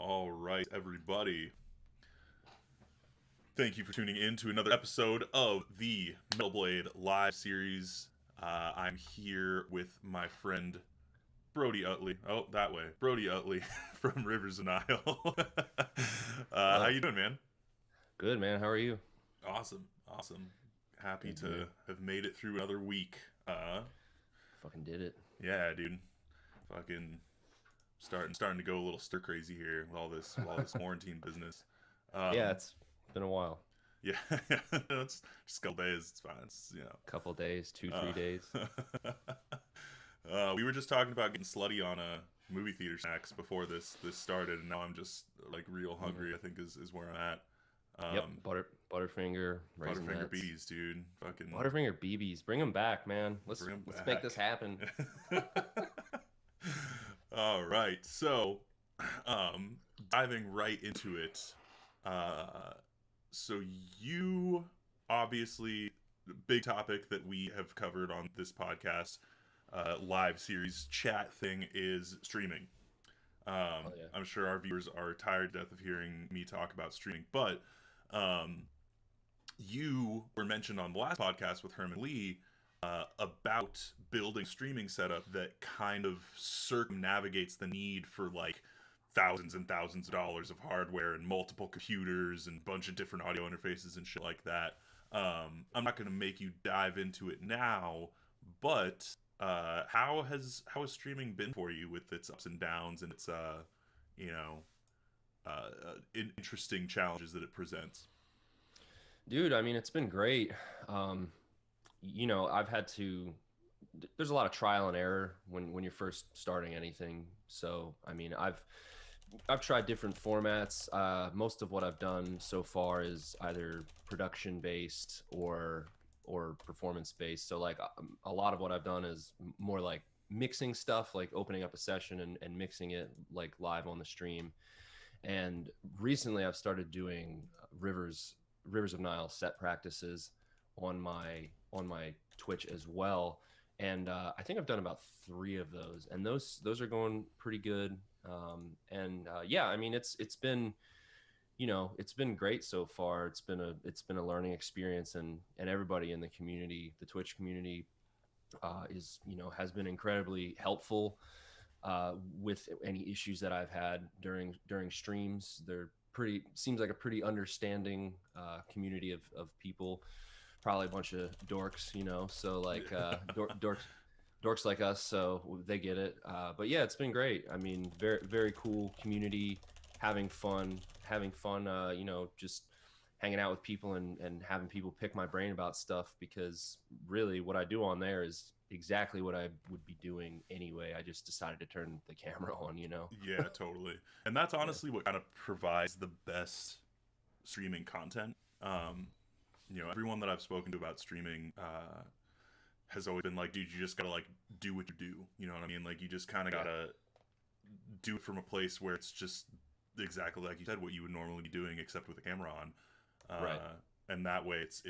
All right, everybody. Thank you for tuning in to another episode of the Metal Blade live series. I'm here with my friend Brody Uttley. Oh, that way, Brody Uttley from Rivers of Nihil. How Hello. you doing, man? Good, man. How are you? Awesome, awesome. Happy Good to to hear. have made it through another week. Fucking did it. Yeah, dude. Fucking starting to go a little stir crazy here with all this quarantine business. Yeah, Um, it's been a while. Yeah, it's just a couple days. It's fine. Couple days, two, three Uh, days. we were just talking about getting slutty on a movie theater snacks before this started, and now I'm just like real hmm hungry. I think is where I'm at. Yep. Butterfinger, Butterfinger Raisinets, BBs, dude. Fucking Butterfinger BBs. Bring them back, man. Let's bring them let's make this back. happen. All right, so diving right into it. Uh, so you obviously big topic that we have covered on this podcast live series chat thing is streaming. Oh yeah. I'm sure our viewers are tired to death of hearing me talk about streaming, but um, you were mentioned on the last podcast with Herman Lee about building streaming setup that kind of circumnavigates the need for like thousands and thousands of dollars of hardware and multiple computers and a bunch of different audio interfaces and shit like that. I'm not going to make you dive into it now, but how has streaming been for you with its ups and downs and its you know interesting challenges that it presents? Dude, I mean, it's been great. Um, I've had to there's a lot of trial and error when you're first starting anything. So, I mean, I've tried different formats. Most of what I've done so far is either production based or performance based. So like a lot of what I've done is more like mixing stuff, like opening up a session and mixing it like live on the stream. And recently I've started doing Rivers of Nile set practices on my Twitch as well. And I think I've done about three of those, and those are going pretty good. Yeah, I mean it's been great so far. It's been a learning experience, and everybody in the community, the Twitch community, is has been incredibly helpful with any issues that I've had during streams. They're pretty seems like a pretty understanding community of people. Probably a bunch of dorks, so like dorks like us, so they get it. But yeah, it's been great. I mean, very very cool community, having fun. Just hanging out with people and having people pick my brain about stuff, because really what I do on there is exactly what I would be doing anyway. I just decided to turn the camera on. Yeah, totally. And that's Yeah. honestly what kind of provides the best streaming content. Everyone that I've spoken to about streaming has always been like, dude, you just gotta like do what you do. You know what I mean? Like, you just kind of Yeah. gotta do it from a place where it's just exactly like you said, what you would normally be doing, except with a camera on. Right. And that way, it's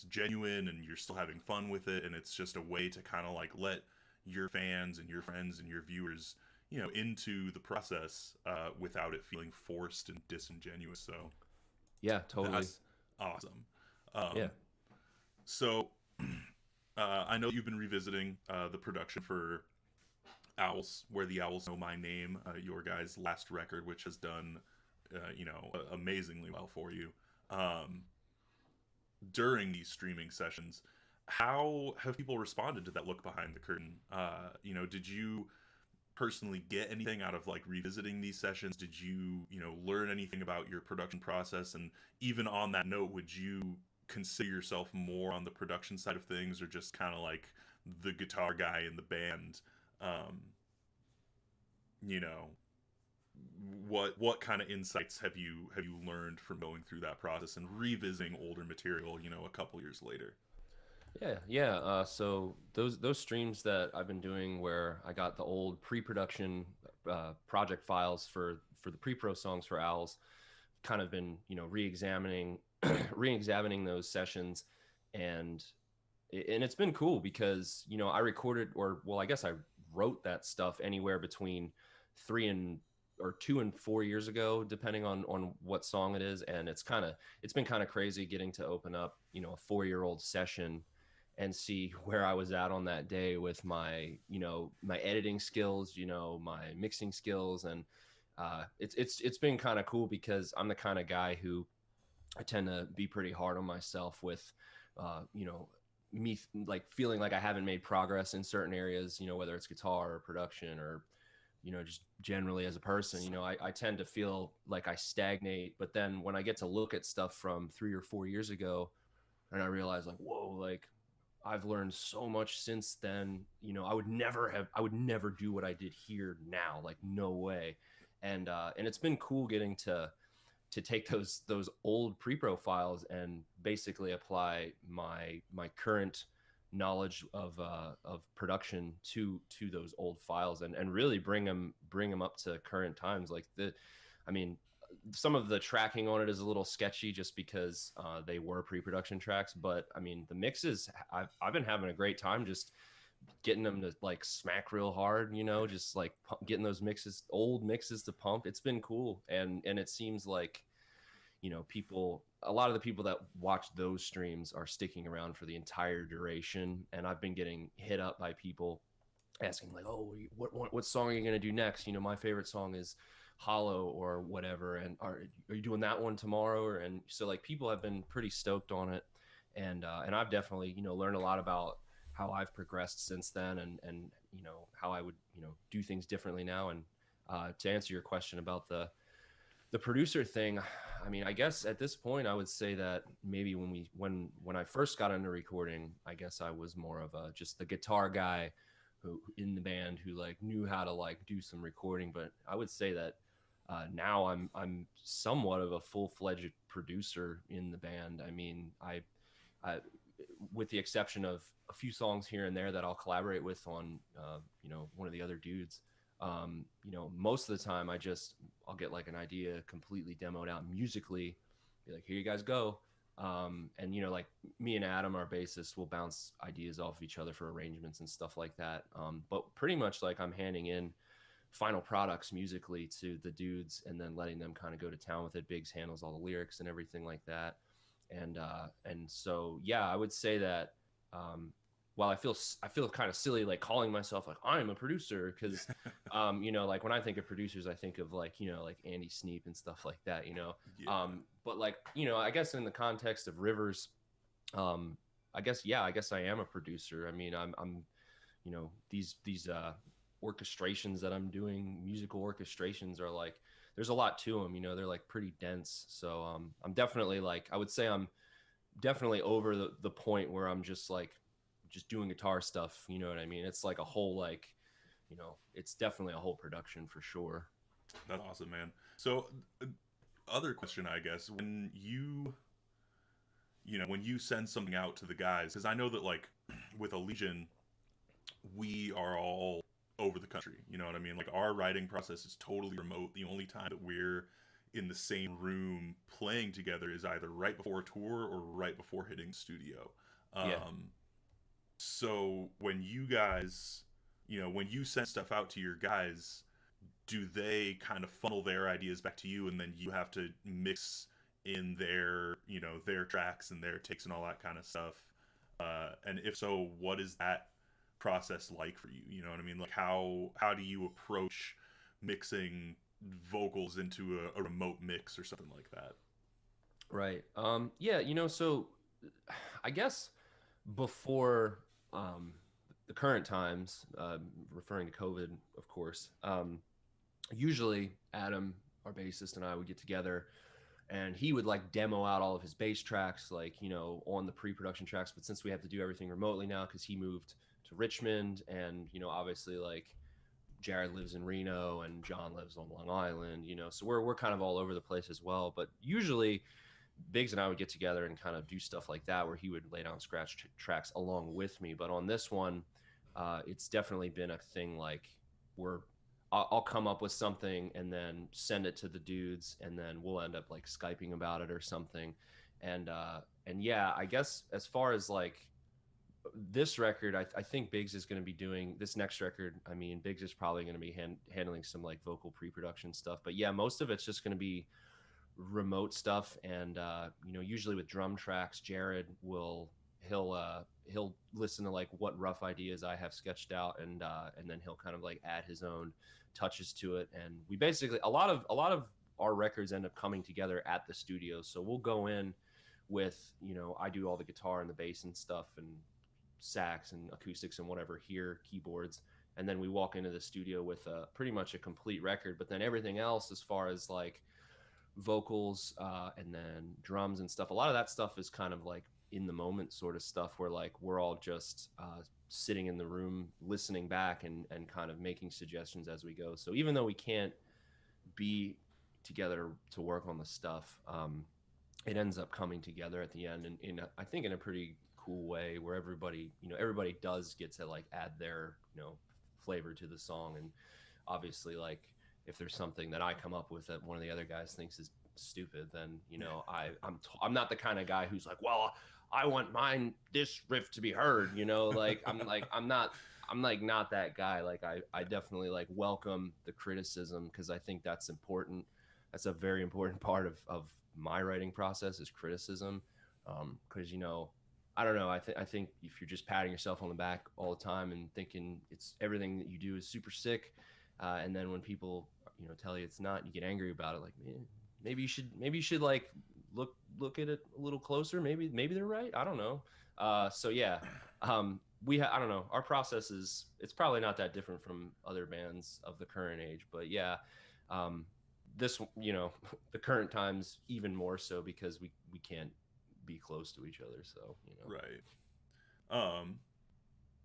genuine, and you're still having fun with it, and it's just a way to kind of like let your fans and your friends and your viewers, into the process without it feeling forced and disingenuous. So Yeah, totally. that's awesome. Yeah. So I know you've been revisiting the production for Owls, Where the Owls Know My Name, your guys' last record, which has done, amazingly well for you. Um, During these streaming sessions, how have people responded to that look behind the curtain? Did you personally get anything out of like revisiting these sessions? Did you, learn anything about your production process? And even on that note, would you consider yourself more on the production side of things, or just kind of like the guitar guy in the band? Um, you know, what kind of insights have you learned from going through that process and revisiting older material, a couple years later? Yeah, yeah. So those streams that I've been doing, where I got the old pre-production project files for the pre-pro songs for Owls, kind of been re-examining re-examining those sessions, and it's been cool because I recorded, or well, I guess I wrote that stuff anywhere between 3 and or 2 and 4 years ago, depending on what song it is. And it's been kind of crazy getting to open up, a 4-year-old session and see where I was at on that day with my editing skills, my mixing skills. And it's been kind of cool because I'm the kind of guy who I tend to be pretty hard on myself with, me like feeling like I haven't made progress in certain areas, whether it's guitar or production or, just generally as a person. I tend to feel like I stagnate. But then when I get to look at stuff from 3 or 4 years ago, and I realize like, whoa, like I've learned so much since then. I would never do what I did here now. Like, no way. And it's been cool getting to take those old pre-pro files and basically apply my current knowledge of production to those old files and really bring them up to current times. Like I mean, some of the tracking on it is a little sketchy just because they were pre-production tracks, but I mean the mixes, I've been having a great time just getting them to like smack real hard, just like getting those old mixes to pump. It's been cool. And it seems like, a lot of the people that watch those streams are sticking around for the entire duration. And I've been getting hit up by people asking like, oh, what song are you going to do next? My favorite song is Hollow or whatever. And are you doing that one tomorrow? And so like people have been pretty stoked on it. And I've definitely, learned a lot about how I've progressed since then, and how I would do things differently now. And to answer your question about the producer thing, I mean, I guess at this point I would say that maybe when I first got into recording, I guess I was more of just the guitar guy who in the band who like knew how to like do some recording. But I would say that now I'm somewhat of a full-fledged producer in the band. I mean, I with the exception of a few songs here and there that I'll collaborate with on, one of the other dudes. Most of the time I'll get like an idea completely demoed out musically, be like, here you guys go. And like me and Adam, our bassist, will bounce ideas off each other for arrangements and stuff like that. But pretty much like I'm handing in final products musically to the dudes and then letting them kind of go to town with it. Biggs handles all the lyrics and everything like that. And so, yeah, I would say that, while I feel kind of silly, like calling myself like I'm a producer. Cause, like when I think of producers, I think of like, like Andy Sneap and stuff like that, Yeah. But like, I guess in the context of Rivers, I guess I am a producer. I mean, I'm these orchestrations that I'm doing, musical orchestrations are like, there's a lot to them, they're like pretty dense. So, I'm definitely like, I would say I'm definitely over the point where I'm just doing guitar stuff. You know what I mean? It's like a whole, like, it's definitely a whole production for sure. That's awesome, man. So, other question, I guess, when you send something out to the guys, because I know that like with a Legion, we are all over the country. You know what I mean? Like our writing process is totally remote. The only time that we're in the same room playing together is either right before a tour or right before hitting studio. Yeah. So when you guys, when you send stuff out to your guys, do they kind of funnel their ideas back to you and then you have to mix in their tracks and their takes and all that kind of stuff? And if so, what is that process like for you? You know what I mean? Like how do you approach mixing vocals into a remote mix or something like that? Right. Yeah, so I guess before the current times, referring to COVID, of course, usually Adam, our bassist, and I would get together and he would like demo out all of his bass tracks, like, on the pre-production tracks. But since we have to do everything remotely now, because he moved to Richmond and, obviously like Jared lives in Reno and John lives on Long Island, so we're kind of all over the place as well. But usually Biggs and I would get together and kind of do stuff like that, where he would lay down scratch tracks along with me. But on this one, it's definitely been a thing like where I'll come up with something and then send it to the dudes, and then we'll end up like Skyping about it or something. And yeah, I guess as far as like this record, I think Biggs is going to be doing this next record. I mean, Biggs is probably going to be handling some like vocal pre-production stuff, but yeah, most of it's just going to be remote stuff. And usually with drum tracks, Jared will he'll listen to like what rough ideas I have sketched out, and then he'll kind of like add his own touches to it. And we basically a lot of our records end up coming together at the studio. So we'll go in with, I do all the guitar and the bass and stuff and sax and acoustics and whatever here, keyboards, and then we walk into the studio with pretty much a complete record. But then everything else, as far as like vocals and then drums and stuff, a lot of that stuff is kind of like in the moment sort of stuff, where like we're all just sitting in the room listening back and kind of making suggestions as we go. So even though we can't be together to work on the stuff, it ends up coming together at the end, and I think in a pretty cool way, where everybody does get to like add their flavor to the song. And obviously, like, if there's something that I come up with that one of the other guys thinks is stupid, then I'm not the kind of guy who's like, well, I want this riff to be heard, like I'm not that guy. Like I definitely like welcome the criticism, because I think that's important. That's a very important part of my writing process, is criticism. Because I don't know, I think if you're just patting yourself on the back all the time and thinking it's everything that you do is super sick, and then when people tell you it's not, you get angry about it, like, man, maybe you should like look at it a little closer. Maybe they're right. I don't know. So yeah, I don't know. Our process it's probably not that different from other bands of the current age, but yeah, this, the current times even more so, because we can't be close to each other. So, Right.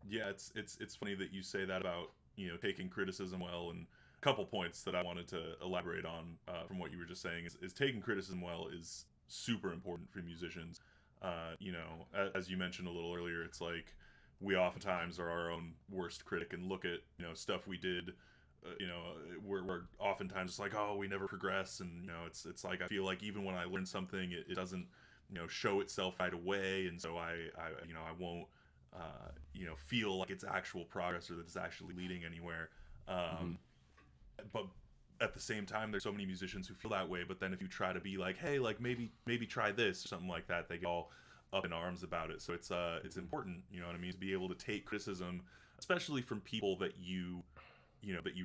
Yeah, it's funny that you say that about, taking criticism well. And a couple points that I wanted to elaborate on from what you were just saying is taking criticism well is super important for musicians. As you mentioned a little earlier, it's like we oftentimes are our own worst critic and look at stuff we did. We're oftentimes just like, oh, we never progress, and it's like I feel like even when I learn something, it doesn't show itself right away, and so I won't feel like it's actual progress or that it's actually leading anywhere. But at the same time, there's so many musicians who feel that way, but then if you try to be like, hey, like maybe try this or something like that, they get all up in arms about it. So it's important, what I mean, to be able to take criticism, especially from people that you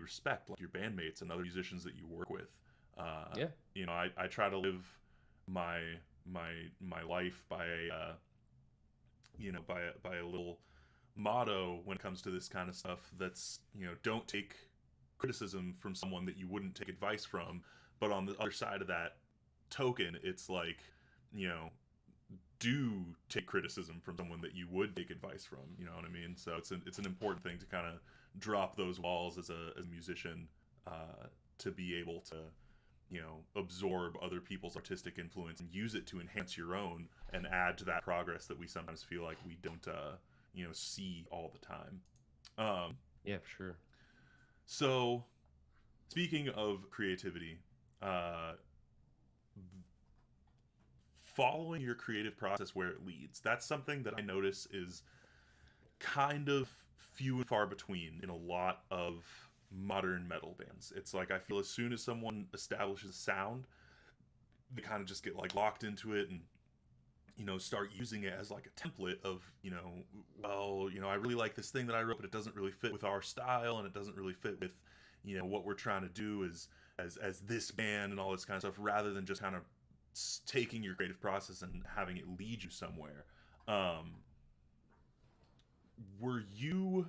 respect, like your bandmates and other musicians that you work with. I try to live my life by a little motto when it comes to this kind of stuff. That's, don't take criticism from someone that you wouldn't take advice from. But on the other side of that token, it's like, do take criticism from someone that you would take advice from. You know what I mean? So it's an important thing to kind of drop those walls as a musician, to be able to absorb other people's artistic influence and use it to enhance your own and add to that progress that we sometimes feel like we don't see all the time. Yeah, for sure. So speaking of creativity, following your creative process where it leads, that's something that I notice is kind of few and far between in a lot of modern metal bands. It's like I feel as soon as someone establishes a sound, they kind of just get like locked into it and start using it as like a template of I really like this thing that I wrote, but it doesn't really fit with our style, and it doesn't really fit with what we're trying to do as this band and all this kind of stuff, rather than just kind of taking your creative process and having it lead you somewhere. Were you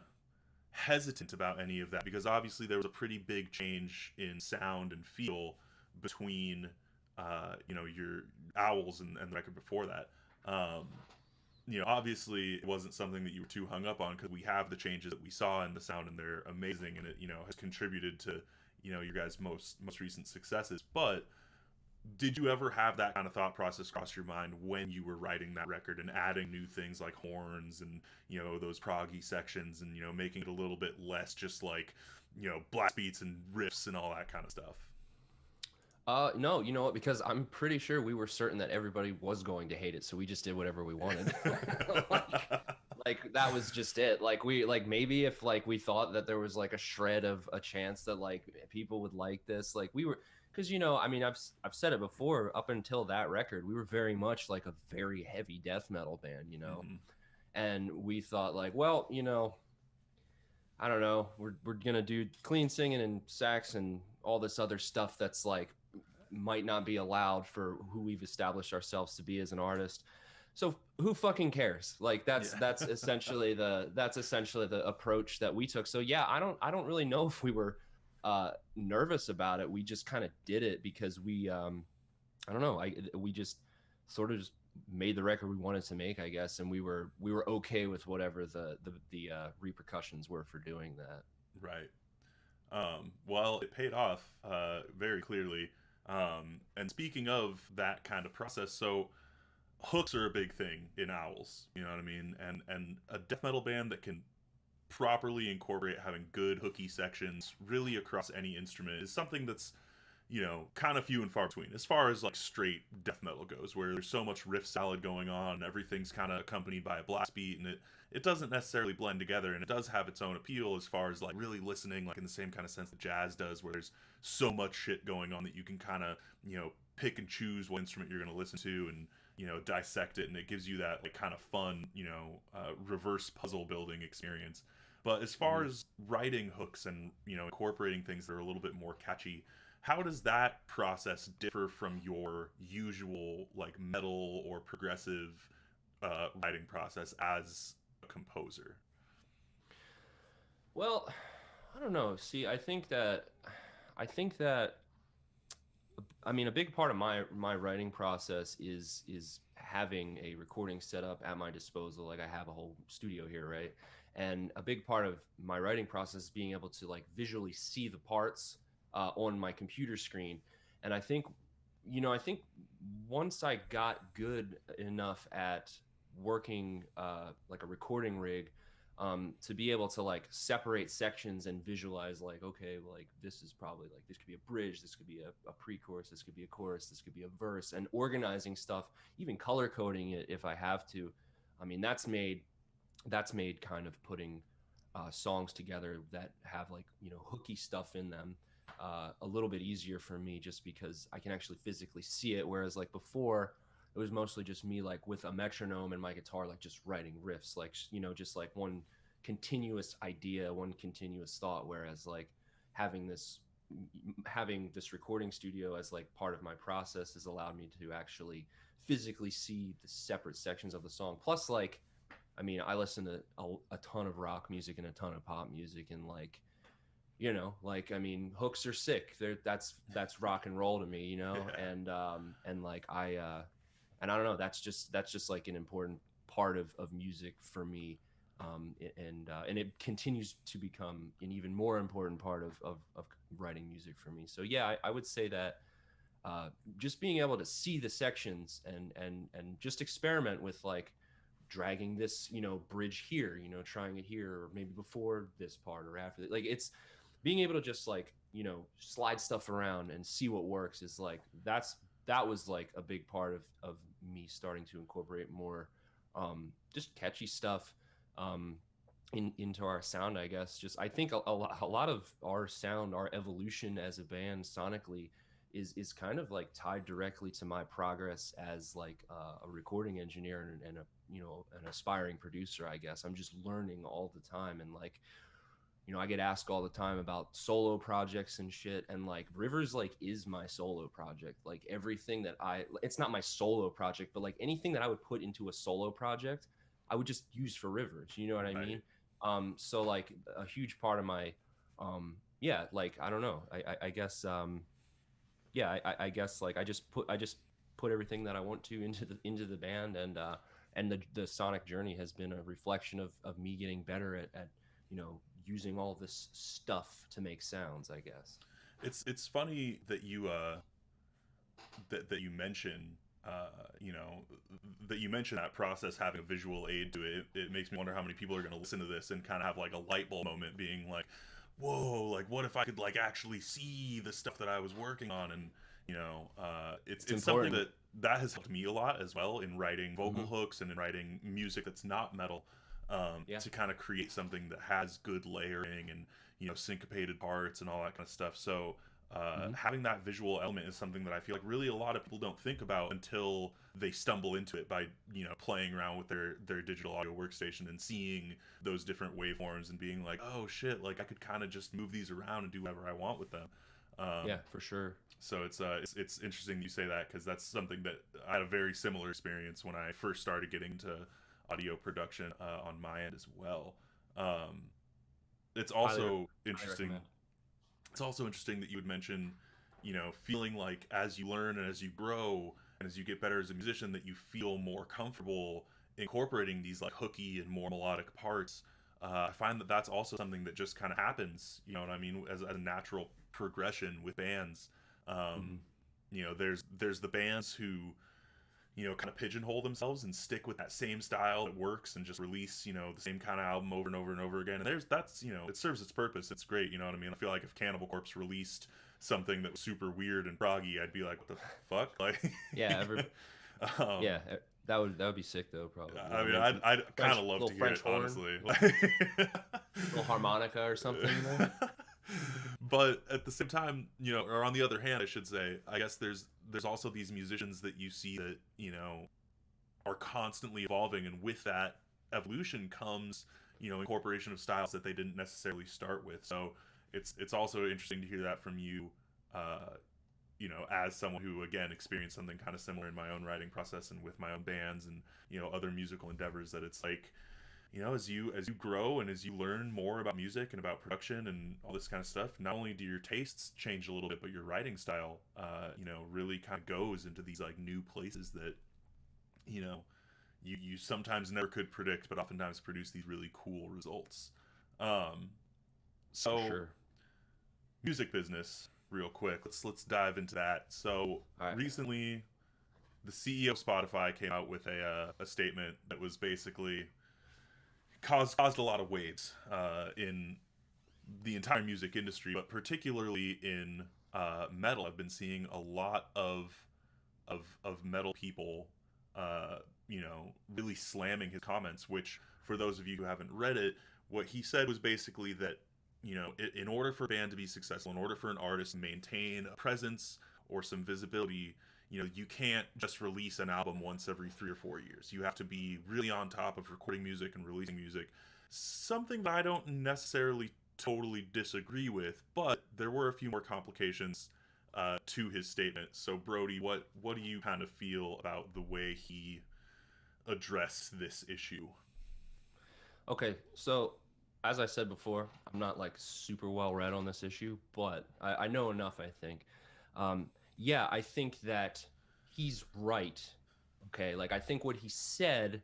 hesitant about any of that? Because obviously there was a pretty big change in sound and feel between your Owls and the record before that. Obviously it wasn't something that you were too hung up on, because we have the changes that we saw in the sound, and they're amazing, and it has contributed to your guys' most recent successes. But did you ever have that kind of thought process cross your mind when you were writing that record and adding new things like horns and those proggy sections, and making it a little bit less just like blast beats and riffs and all that kind of stuff? No, you know what? Because I'm pretty sure we were certain that everybody was going to hate it, so we just did whatever we wanted. like, like that was just it. Like we like maybe if like we thought that there was like a shred of a chance that like people would like this, like we were, because I mean I've said it before, up until that record we were very much like a very heavy death metal band. Mm-hmm. And we thought like, well, I don't know, we're gonna do clean singing and sax and all this other stuff that's like might not be allowed for who we've established ourselves to be as an artist. So who fucking cares? Like that's essentially the approach that we took. So yeah, I don't really know if we were nervous about it. We just kind of did it because we I don't know, we just sort of just made the record we wanted to make, I guess, and we were okay with whatever the repercussions were for doing that. Right. Well, it paid off very clearly. And speaking of that kind of process, so hooks are a big thing in Owls. You know what I mean? And a death metal band that can properly incorporate having good hooky sections really across any instrument is something that's kind of few and far between as far as like straight death metal goes, where there's so much riff salad going on, everything's kind of accompanied by a blast beat, and it doesn't necessarily blend together, and it does have its own appeal as far as like really listening, like in the same kind of sense that jazz does, where there's so much shit going on that you can kind of pick and choose what instrument you're going to listen to and dissect it, and it gives you that like kind of fun reverse puzzle building experience. But as far as writing hooks and incorporating things that are a little bit more catchy, how does that process differ from your usual like metal or progressive writing process as a composer? Well, I don't know. See, I think that I mean a big part of my writing process is having a recording set up at my disposal. Like I have a whole studio here, right? And a big part of my writing process is being able to like visually see the parts on my computer screen. And I think once I got good enough at working like a recording rig, to be able to like separate sections and visualize like, okay, like this is probably like, this could be a bridge, this could be a pre-chorus, this could be a chorus, this could be a verse, and organizing stuff, even color coding it if I have to. I mean, that's made kind of putting songs together that have like hooky stuff in them a little bit easier for me, just because I can actually physically see it, whereas like before it was mostly just me like with a metronome and my guitar like just writing riffs, like just like one continuous idea, one continuous thought, whereas like having this recording studio as like part of my process has allowed me to actually physically see the separate sections of the song. Plus, like, I mean, I listen to a ton of rock music and a ton of pop music, and like, like, I mean, hooks are sick. That's rock and roll to me, and like and I don't know, that's just like an important part of music for me, and it continues to become an even more important part of writing music for me. So yeah, I would say that just being able to see the sections and just experiment with like dragging this bridge here, trying it here, or maybe before this part or after like it's being able to just like slide stuff around and see what works is like that was like a big part of me starting to incorporate more just catchy stuff into our sound, I guess. Just I think a lot of our sound, our evolution as a band sonically is kind of like tied directly to my progress as like a recording engineer and a an aspiring producer, I guess. I'm just learning all the time, and like I get asked all the time about solo projects and shit, and like Rivers like is my solo project. Like everything that it's not my solo project, but like anything that I would put into a solo project I would just use for Rivers, you know what I mean? So like a huge part of my yeah, like I don't know, I guess yeah, I guess like I just put everything that I want to into the band, and the sonic journey has been a reflection of me getting better at using all this stuff to make sounds, I guess. It's funny that you that you mention that you mention that process having a visual aid to it. It makes me wonder how many people are going to listen to this and kind of have like a light bulb moment, being like, whoa, like what if I could like actually see the stuff that I was working on? And it's something that has helped me a lot as well in writing vocal hooks and in writing music that's not metal. Yeah. to kind of create something that has good layering and syncopated parts and all that kind of stuff. So Hmm. having that visual element is something that I feel like really a lot of people don't think about until they stumble into it by playing around with their digital audio workstation and seeing those different waveforms and being like, oh shit, like I could kind of just move these around and do whatever I want with them. Yeah, for sure. So it's interesting you say that, because that's something that I had a very similar experience when I first started getting to audio production on my end as well. Um, it's Highly, also highly interesting. recommend. It's also interesting that you would mention, feeling like as you learn and as you grow and as you get better as a musician, that you feel more comfortable incorporating these like hooky and more melodic parts. I find that that's also something that just kind of happens. You know what I mean? As a natural progression with bands. Um, Hmm. there's the bands who kind of pigeonhole themselves and stick with that same style that works and just release, the same kind of album over and over and over again. And that's, it serves its purpose. It's great. You know what I mean? I feel like if Cannibal Corpse released something that was super weird and proggy, I'd be like, what the fuck? Like, Yeah, um, yeah, that would be sick though, probably. I mean, Maybe I'd kind French of love little to hear French it, horn, honestly. little harmonica or something, But at the same time, or on the other hand, I should say, I guess there's also these musicians that you see that are constantly evolving, and with that evolution comes incorporation of styles that they didn't necessarily start with. So it's also interesting to hear that from you, uh, as someone who again experienced something kind of similar in my own writing process and with my own bands and other musical endeavors, that it's like, as you grow and as you learn more about music and about production and all this kind of stuff, not only do your tastes change a little bit, but your writing style really kind of goes into these like new places that you know you sometimes never could predict, but oftentimes produce these really cool results. um for so sure. music business, real quick, let's dive into that. So All right. recently the CEO of Spotify came out with a statement that was basically caused a lot of waves in the entire music industry, but particularly in metal. I've been seeing a lot of metal people, really slamming his comments. Which, for those of you who haven't read it, what he said was basically that in order for a band to be successful, in order for an artist to maintain a presence or some visibility, you can't just release an album once every 3 or 4 years. You have to be really on top of recording music and releasing music. Something that I don't necessarily totally disagree with, but there were a few more complications to his statement. So, Brody, what do you kind of feel about the way he addressed this issue? Okay, so as I said before, I'm not like super well read on this issue, but I know enough, I think. Yeah, I think that he's right. Okay, like I think what he said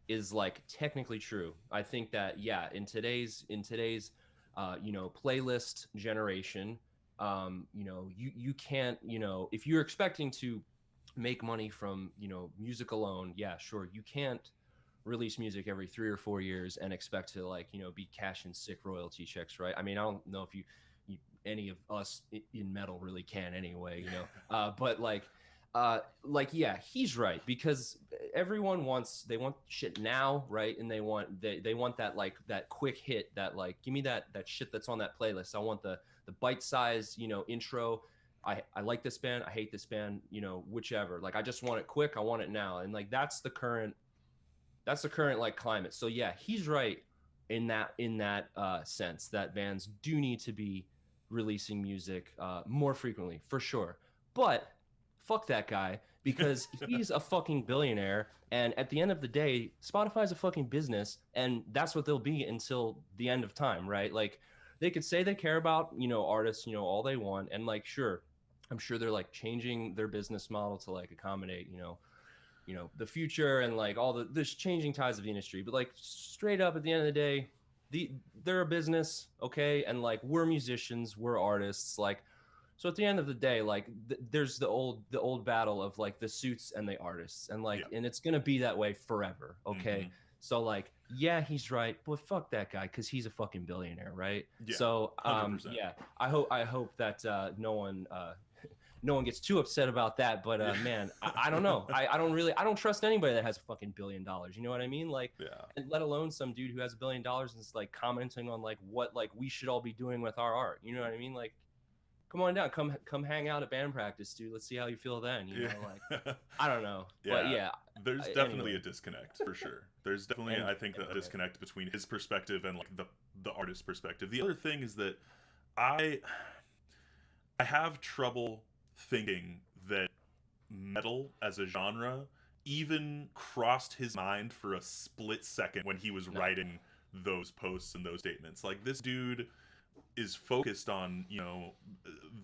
is like technically true. I think that yeah, in today's playlist generation, you can't, if you're expecting to make money from, music alone, yeah, sure, you can't release music every 3 or 4 years and expect to like, be cashing sick royalty checks, right? I mean, I don't know if you any of us in metal really can anyway, but like yeah, he's right, because everyone they want shit now, right? And they want that, like that quick hit, that like give me that shit that's on that playlist. I want the bite size, intro. I like this band, I hate this band, whichever. Like I just want it quick, I want it now. And like that's the current like climate. So yeah, he's right in that sense, that bands do need to be releasing music more frequently, for sure. But fuck that guy, because he's a fucking billionaire, and at the end of the day, Spotify's a fucking business, and that's what they'll be until the end of time, right? Like they could say they care about, artists, all they want, and like sure, I'm sure they're like changing their business model to like accommodate, the future and like all this changing tides of the industry. But like straight up, at the end of the day, they're a business, okay? And like we're musicians, we're artists, like so at the end of the day, like there's the old battle of like the suits and the artists, and like Yeah. and it's gonna be that way forever, okay? Hmm. So like yeah, he's right, but fuck that guy, because he's a fucking billionaire, right? Yeah. So 100%. yeah, I hope that no one no one gets too upset about that. But Yeah. man, I don't know. I don't trust anybody that has a fucking $1 billion. You know what I mean? Like, Yeah. and let alone some dude who has $1 billion and is like commenting on like what like we should all be doing with our art. You know what I mean? Like, come on down, come hang out at band practice, dude. Let's see how you feel then. You know, like Yeah. I don't know, but Yeah. yeah. There's definitely Anyway, a disconnect for sure. There's definitely, anyway, I think, a disconnect between his perspective and like the artist's perspective. The other thing is that I I have trouble thinking that metal as a genre even crossed his mind for a split second when he was no, writing those posts and those statements. Like this dude is focused on,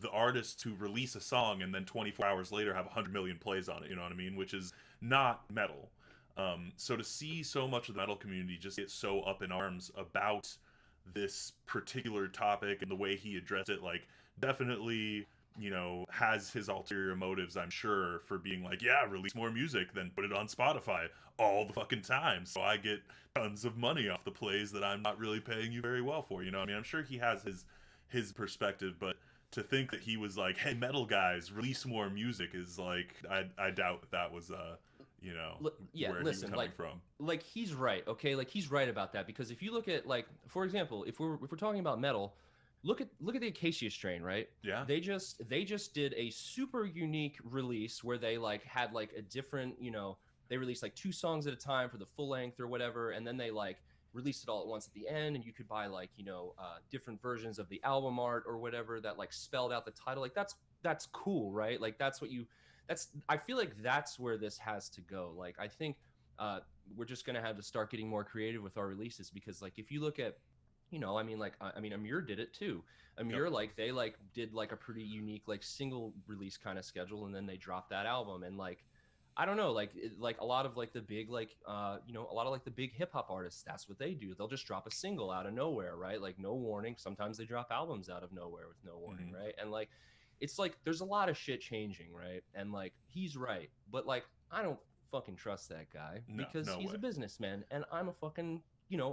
the artists who release a song and then 24 hours later have 100 million plays on it, you know what I mean? Which is not metal. So to see so much of the metal community just get so up in arms about this particular topic and the way he addressed it, like, definitely, has his ulterior motives, I'm sure, for being like, yeah, release more music, then put it on Spotify all the fucking time. So I get tons of money off the plays that I'm not really paying you very well for. You know what I mean? I'm sure he has his perspective, but to think that he was like, hey, metal guys, release more music is like, I doubt that was, yeah, where he was listen, coming from. like he's right, okay, like he's right about that because if you look at like, for example, if we're talking about metal, look at the Acacia Strain, right? Yeah. They just did a super unique release where they like had like a different, they released like two songs at a time for the full length or whatever, and then they like released it all at once at the end, and you could buy like different versions of the album art or whatever that like spelled out the title. Like that's cool, right? Like that's what you that's I feel like that's where this has to go. Like I think we're just gonna have to start getting more creative with our releases because like if you look at I mean, like, I mean, Amir did it too. Yep. Amir, like, they like did like a pretty unique like single release kind of schedule, and then they dropped that album. And like, I don't know, like, like a lot of like the big like a lot of like the big hip hop artists, that's what they do. They'll just drop a single out of nowhere, right? Like no warning. Sometimes they drop albums out of nowhere with no warning, Mm-hmm. right? And like, it's like there's a lot of shit changing, right? And like he's right, but like I don't fucking trust that guy No, because no he's way. a businessman and I'm a fucking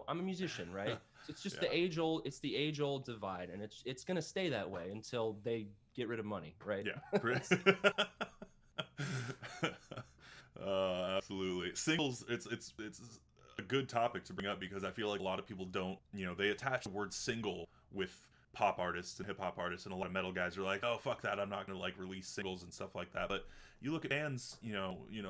I'm a musician, right? So it's just Yeah. it's the age old divide, and it's gonna stay that way until they get rid of money, right? Yeah. Absolutely. Singles, it's a good topic to bring up because I feel like a lot of people don't, they attach the word single with pop artists and hip hop artists, and a lot of metal guys are like, oh fuck that, I'm not gonna like release singles and stuff like that. But you look at bands,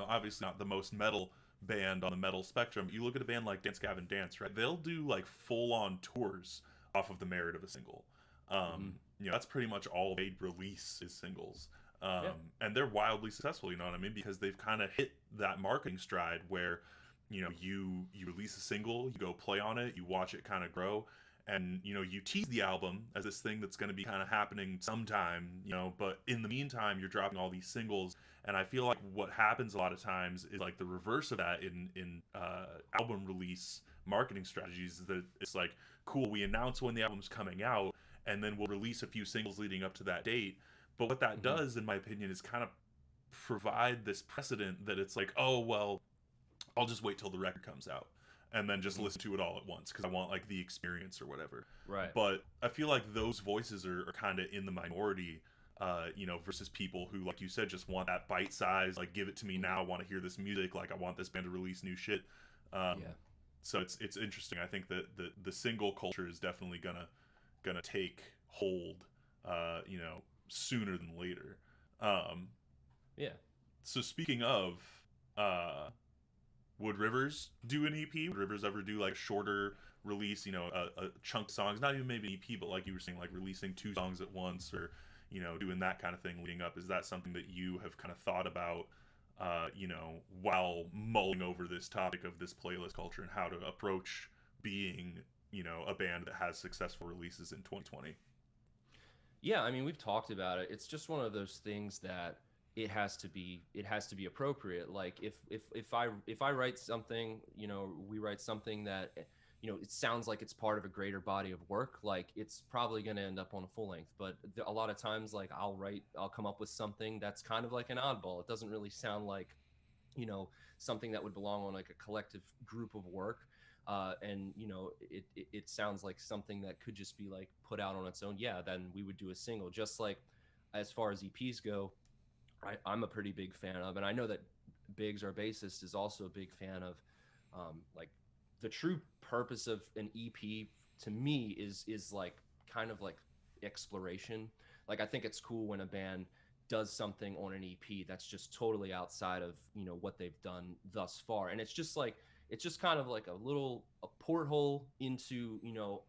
obviously not the most metal band on the metal spectrum. You look at a band like Dance Gavin Dance, right? They'll do like full on tours off of the merit of a single. Mm-hmm. That's pretty much all they release is singles. Yeah. And they're wildly successful, you know what I mean? Because they've kind of hit that marketing stride where, you release a single, you go play on it, you watch it kind of grow, and you tease the album as this thing that's going to be kind of happening sometime, but in the meantime you're dropping all these singles. And I feel like what happens a lot of times is like the reverse of that in album release marketing strategies, is that it's like, cool, we announce when the album's coming out and then we'll release a few singles leading up to that date. But what that Mm-hmm. does, in my opinion, is kind of provide this precedent that it's like, oh well, I'll just wait till the record comes out and then just Mm-hmm. listen to it all at once because I want like the experience or whatever. Right. But I feel like those voices are kind of in the minority, versus people who, like you said, just want that bite size, like give it to me now. I want to hear this music. Like I want this band to release new shit. Yeah. So it's interesting. I think that the single culture is definitely gonna take hold, sooner than later. Um, Yeah. so speaking of, uh, would Rivers do an EP? Would Rivers ever do like a shorter release, a chunk of songs, not even maybe an EP, but like you were saying, like releasing two songs at once, or doing that kind of thing leading up? Is that something that you have kind of thought about, while mulling over this topic of this playlist culture and how to approach being, a band that has successful releases in 2020? Yeah, I mean, we've talked about it. It's just one of those things that it has to be appropriate. Like if I write something, we write something that it sounds like it's part of a greater body of work, like it's probably going to end up on a full length. But a lot of times like I'll come up with something that's kind of like an oddball. It doesn't really sound like something that would belong on like a collective group of work, and it sounds like something that could just be like put out on its own. Yeah, then we would do a single. Just like as far as EPs go, I'm a pretty big fan of, and I know that Biggs, our bassist, is also a big fan of. Like the true purpose of an EP to me is like kind of like exploration. Like I think it's cool when a band does something on an EP that's just totally outside of what they've done thus far, and it's just kind of like a porthole into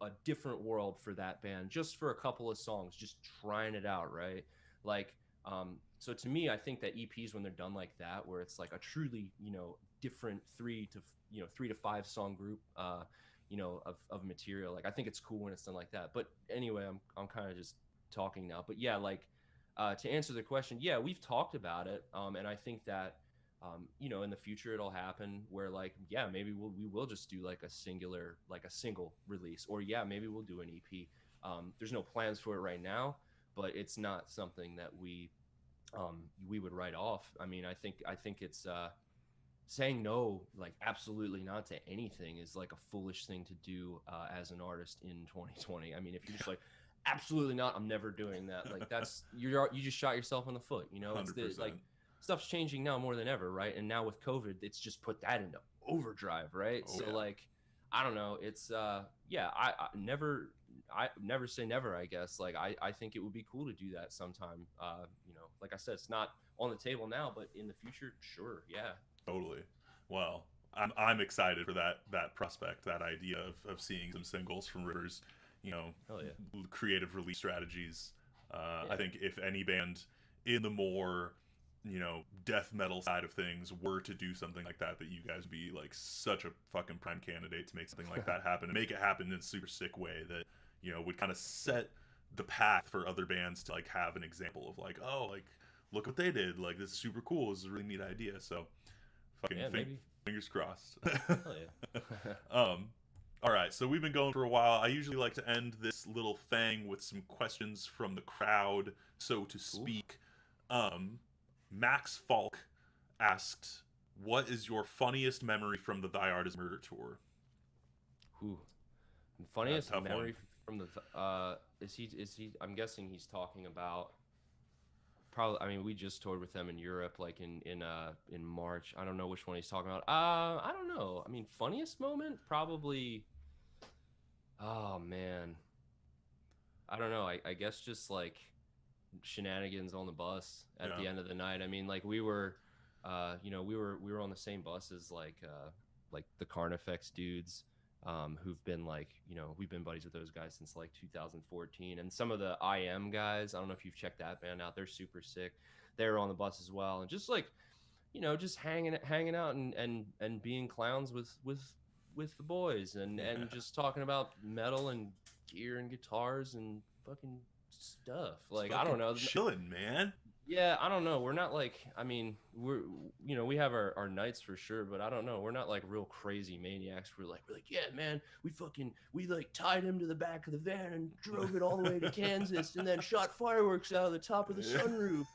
a different world for that band, just for a couple of songs, just trying it out, right? Like so to me, I think that EPs, when they're done like that, where it's like a truly different 3 to 5 song group of material, like I think it's cool when it's done like that. But anyway, I'm kind of just talking now, but yeah, like to answer the question, yeah, we've talked about it, and I think that in the future it'll happen where, like, yeah, maybe we will just do like a single release, or yeah, maybe we'll do an EP. There's no plans for it right now, but it's not something that we would write off. I mean, I think it's saying no, like absolutely not to anything, is like a foolish thing to do as an artist in 2020. I mean, if you're just like, absolutely not, I'm never doing that, like you just shot yourself in the foot. It's 100%. like stuff's changing now more than ever, right? And now with COVID, it's just put that into overdrive, right? Oh, So yeah. like, I don't know. It's yeah, I never say never, I guess. Like I think it would be cool to do that sometime. Like I said, it's not on the table now, but in the future, sure, yeah. Totally. Well, I'm excited for that prospect, that idea of seeing some singles from Rivers, Hell yeah. creative release strategies. I Yeah. think if any band in the more death metal side of things were to do something like that, that you guys would be like such a fucking prime candidate to make something like that happen, and make it happen in a super sick way that would kind of set the path for other bands to like have an example of like, oh, like look what they did, like this is super cool, this is a really neat idea. So fucking Yeah, maybe. fingers crossed. Hell yeah. All right, so we've been going for a while. I usually like to end this little thing with some questions from the crowd, so to Cool. speak. Max Falk asked, "What is your funniest memory from the Thy Art Is Murder tour?" Who? Funniest Tough one. memory from the is he I'm guessing he's talking about, probably, I mean, we just toured with them in Europe, like in March. I don't know which one he's talking about. I don't know. I mean, funniest moment, probably, oh man, I don't know. I guess just like shenanigans on the bus at Yeah. the end of the night. I mean, like we were on the same bus as like the Carnifex dudes, who've been like, we've been buddies with those guys since like 2014, and some of the IM guys. I don't know if you've checked that band out. They're super sick. They were on the bus as well, and just like, just hanging out and being clowns with the boys, and just talking about metal and gear and guitars and fucking stuff. Just Like, I don't fucking know. chilling, man. Yeah, I don't know. We're not like, I mean, we have our nights for sure, but I don't know. We're not like real crazy maniacs. We're like, yeah, man, we like tied him to the back of the van and drove it all the way to Kansas, and then shot fireworks out of the top of the sunroof.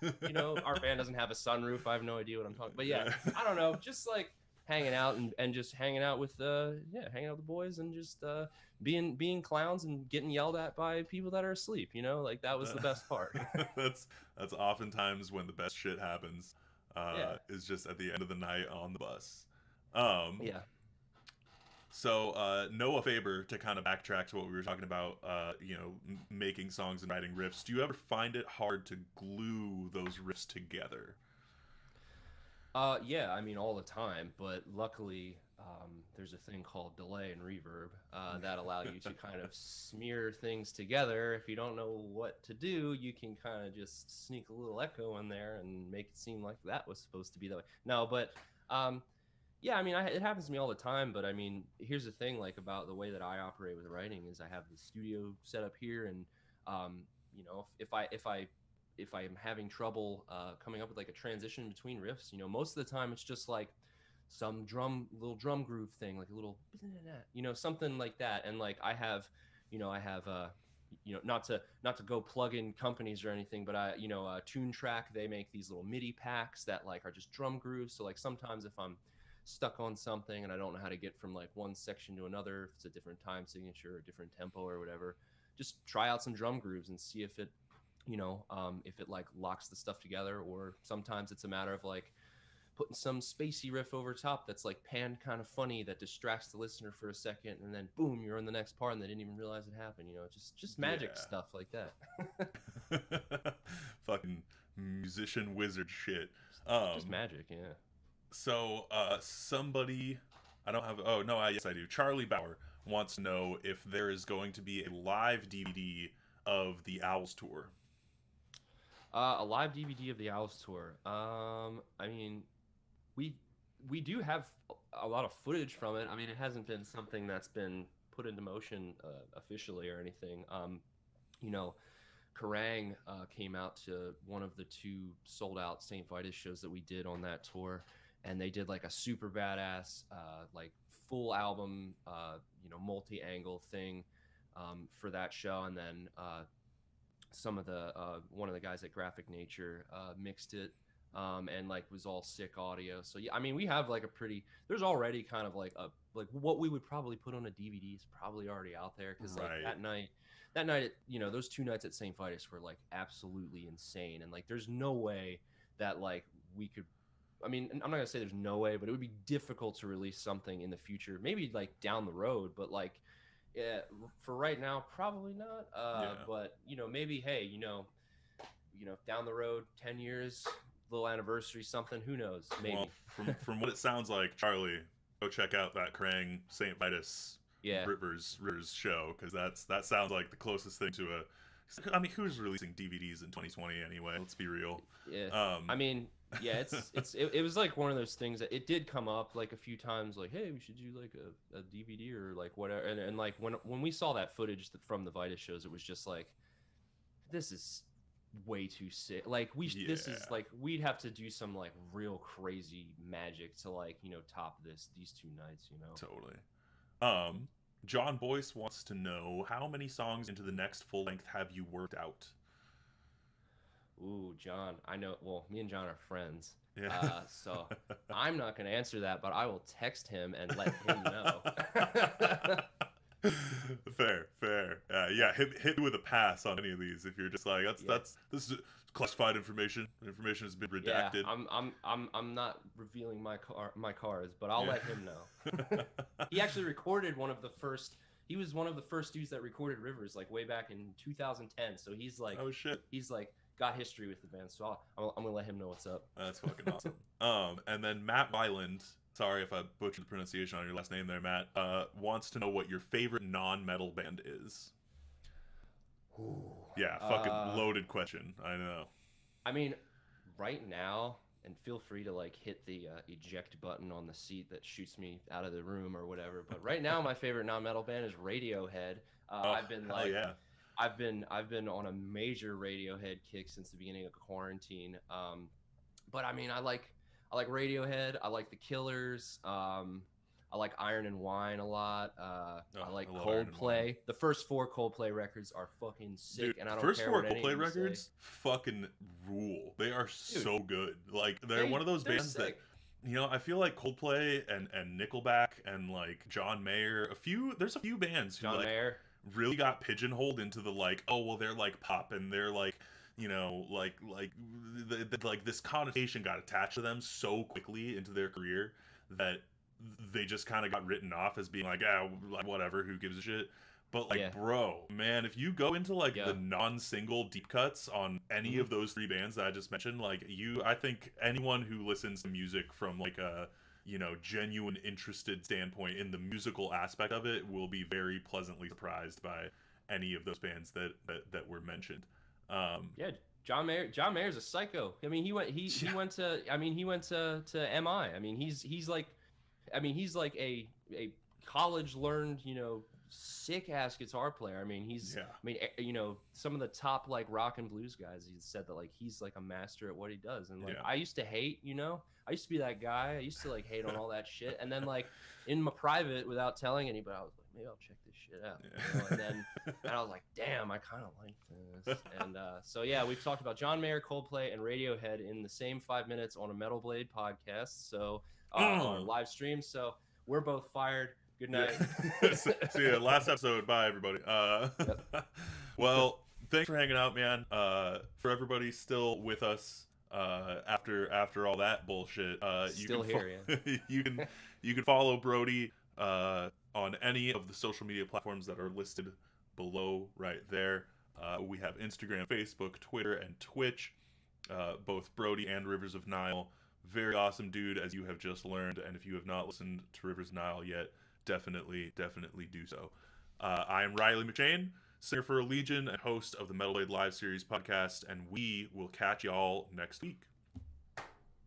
Our van doesn't have a sunroof. I have no idea what I'm talking. But yeah, I don't know. Just like hanging out and just hanging out with hanging out with the boys, and just being clowns and getting yelled at by people that are asleep. Like that was the best part. That's oftentimes when the best shit happens. Yeah. Is just at the end of the night on the bus. Um, Yeah. so Noah Faber, to kind of backtrack to what we were talking about, making songs and writing riffs. Do you ever find it hard to glue those riffs together? Yeah, I mean, all the time, but luckily, there's a thing called delay and reverb that allow you to kind of smear things together. If you don't know what to do, you can kind of just sneak a little echo in there and make it seem like that was supposed to be that way. No, but yeah, I mean, it happens to me all the time. But I mean, here's the thing, like, about the way that I operate with writing is I have the studio set up here, and if I am having trouble coming up with like a transition between riffs, most of the time it's just like some little drum groove thing, like a little, something like that. And like I have not to go plug in companies or anything, but Tune Track, they make these little MIDI packs that like are just drum grooves. So like sometimes if I'm stuck on something and I don't know how to get from like one section to another, if it's a different time signature or different tempo or whatever, just try out some drum grooves and see if it if it like locks the stuff together, or sometimes it's a matter of like putting some spacey riff over top that's like panned kind of funny that distracts the listener for a second, and then boom, you're in the next part and they didn't even realize it happened. Just magic Yeah. stuff like that. Fucking musician wizard shit. Just magic, yeah. So somebody, I don't have. Oh no, yes I do. Charlie Bauer wants to know if there is going to be a live DVD of the Owls tour. A live DVD of the Owls tour. I mean, we we do have a lot of footage from it. I mean, it hasn't been something that's been put into motion officially or anything. You know, Kerrang came out to one of the two sold out St. Vitus shows that we did on that tour, and they did like a super badass, like full album, multi angle thing for that show. And then some of the one of the guys at Graphic Nature mixed it and like was all sick audio. So yeah, I mean, we have like a pretty, there's already kind of like a like what we would probably put on a DVD is probably already out there, because like Right. that night, those 2 nights at St. Vitus were like absolutely insane. And like there's no way that like we could, I mean, I'm not gonna say there's no way, but it would be difficult to release something in the future, maybe like down the road, but like yeah, for right now, probably not. Yeah. But maybe, hey, down the road, 10 years, little anniversary, something. Who knows? Maybe. Well, from what it sounds like, Charlie, go check out that Kerrang St. Vitus Yeah. Rivers show, because that sounds like the closest thing to a. I mean, who's releasing DVDs in 2020 anyway? Let's be real. Yeah. I mean, yeah, it was like one of those things that it did come up like a few times, like, hey, we should do like a DVD or like whatever. And like when we saw that footage from the Vitus shows, it was just like, this is way too sick. Like this is like, we'd have to do some like real crazy magic to like, top these 2 nights, Totally. John Boyce wants to know, how many songs into the next full length have you worked out? Ooh, John, I know. Well, me and John are friends. Yeah. So I'm not going to answer that, but I will text him and let him know. Fair. Yeah, hit me with a pass on any of these if you're just like, this is classified information. Information has been redacted. Yeah, I'm not revealing my cards, but I'll let him know. He actually recorded one of the first. He was one of the first dudes that recorded Rivers like way back in 2010. So he's like, oh shit, he's like got history with the band. So I'm gonna let him know what's up. That's fucking awesome. And then Matt Wyland, sorry if I butchered the pronunciation on your last name there, Matt, wants to know what your favorite non-metal band is. Ooh. Yeah, fucking loaded question. I know. I mean, right now, and feel free to like hit the eject button on the seat that shoots me out of the room or whatever. But right now, my favorite non-metal band is Radiohead. I've been like, yeah. I've been on a major Radiohead kick since the beginning of quarantine. But I mean, I like Radiohead. I like the Killers. I like Iron and Wine a lot. I like Coldplay. The first 4 Coldplay records are fucking sick. Dude, and I don't first care 4 what Coldplay records fucking rule. They are so good. Like they're one of those bands sick. That I feel like Coldplay and Nickelback and like John Mayer, there's a few bands who Mayer really got pigeonholed into the like, oh well, they're like pop and they're like, like this connotation got attached to them so quickly into their career that they just kind of got written off as being like, whatever, who gives a shit. But like, bro, man, if you go into like the non-single deep cuts on any of those 3 bands that I just mentioned, like I think anyone who listens to music from like a genuine interested standpoint in the musical aspect of it will be very pleasantly surprised by any of those bands that were mentioned. John Mayer's a psycho. I mean, he went to MI. I mean, he's like a college learned, sick ass guitar player. I mean, some of the top like rock and blues guys, he said that like he's like a master at what he does. And like I used to hate, I used to be that guy. I used to like hate on all that shit. And then like in my private, without telling anybody, I was like, maybe I'll check this shit out. And I was like, damn, I kind of like this. And so yeah, we've talked about John Mayer, Coldplay, and Radiohead in the same 5 minutes on a Metal Blade podcast. So on our live stream. So we're both fired. Good night. See ya. Last episode. Bye, everybody. Well, thanks for hanging out, man. For everybody still with us after all that bullshit, Still here, yeah. you can follow Brody on any of the social media platforms that are listed below right there. We have Instagram, Facebook, Twitter, and Twitch. Both Brody and Rivers of Nihil. Very awesome dude, as you have just learned. And if you have not listened to Rivers of Nihil yet, definitely do so. I am Riley McShane, singer for Legion and host of the Metal Blade Live Series podcast, and we will catch y'all next week.